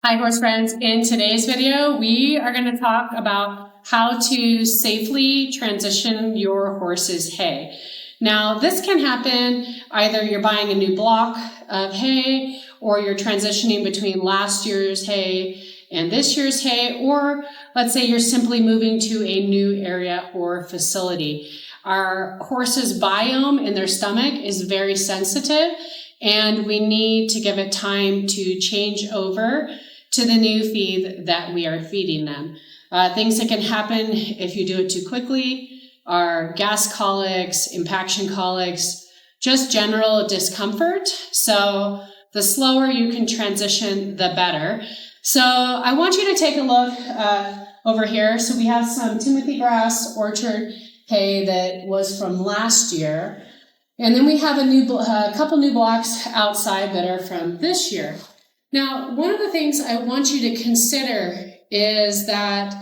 Hi horse friends, in today's video we are going to talk about how to safely transition your horse's hay. Now this can happen either you're buying a new block of hay or you're transitioning between last year's hay and this year's hay, or let's say you're simply moving to a new area or facility. Our horse's biome in their stomach is very sensitive and we need to give it time to change over to the new feed that we are feeding them. Things that can happen if you do it too quickly are gas colics, impaction colics, just general discomfort. So the slower you can transition, the better. So I want you to take a look over here. So we have some Timothy grass orchard hay that was from last year. And then we have a couple new blocks outside that are from this year. Now, one of the things I want you to consider is that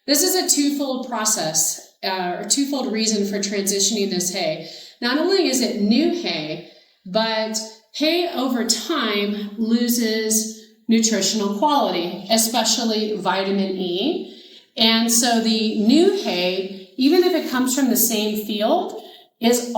this is a twofold process, or twofold reason for transitioning this hay. Not only is it new hay, but hay over time loses nutritional quality, especially vitamin E. And so the new hay, even if it comes from the same field, is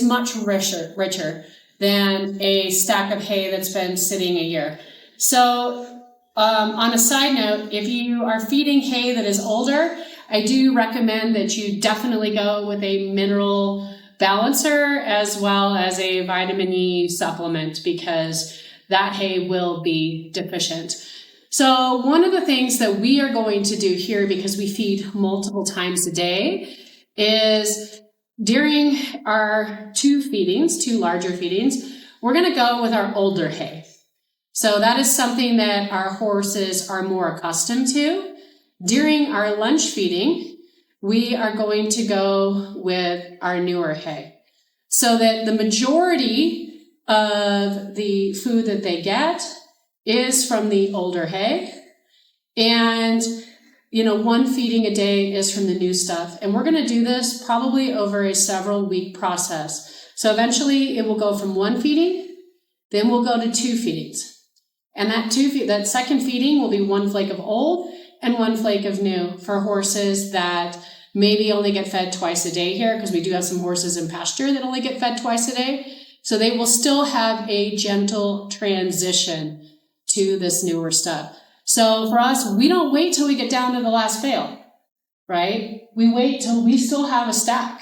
much richer than a stack of hay that's been sitting a year. So on a side note, if you are feeding hay that is older, I do recommend that you definitely go with a mineral balancer as well as a vitamin E supplement, because that hay will be deficient. So one of the things that we are going to do here, because we feed multiple times a day, is during our two larger feedings, we're going to go with our older hay. So that is something that our horses are more accustomed to. During our lunch feeding, we are going to go with our newer hay, so that the majority of the food that they get is from the older hay. And, one feeding a day is from the new stuff. And we're going to do this probably over a several week process. So eventually it will go from one feeding, then we'll go to two feedings. And that second feeding will be one flake of old and one flake of new for horses that maybe only get fed twice a day here, because we do have some horses in pasture that only get fed twice a day. So they will still have a gentle transition to this newer stuff. So for us, we don't wait till we get down to the last bale, right? We wait till we still have a stack.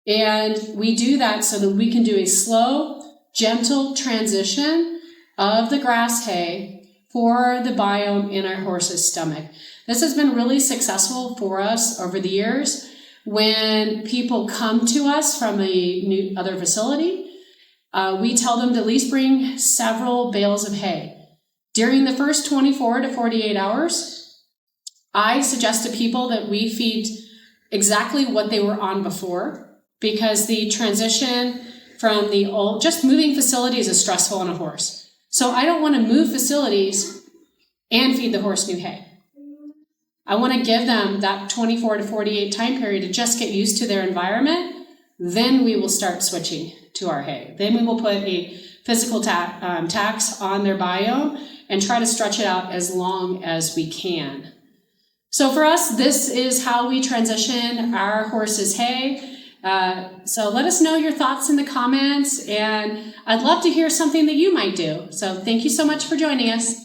And we do that so that we can do a slow, gentle transition of the grass hay for the biome in our horse's stomach. This has been really successful for us over the years. When people come to us from a other facility, we tell them to at least bring several bales of hay. During the first 24 to 48 hours, I suggest to people that we feed exactly what they were on before, because the transition from the old, just moving facilities is stressful on a horse. So I don't want to move facilities and feed the horse new hay. I want to give them that 24 to 48 time period to just get used to their environment. Then we will start switching to our hay. Then we will put a physical tax on their biome and try to stretch it out as long as we can. So for us, this is how we transition our horse's hay. So let us know your thoughts in the comments, and I'd love to hear something that you might do. So thank you so much for joining us.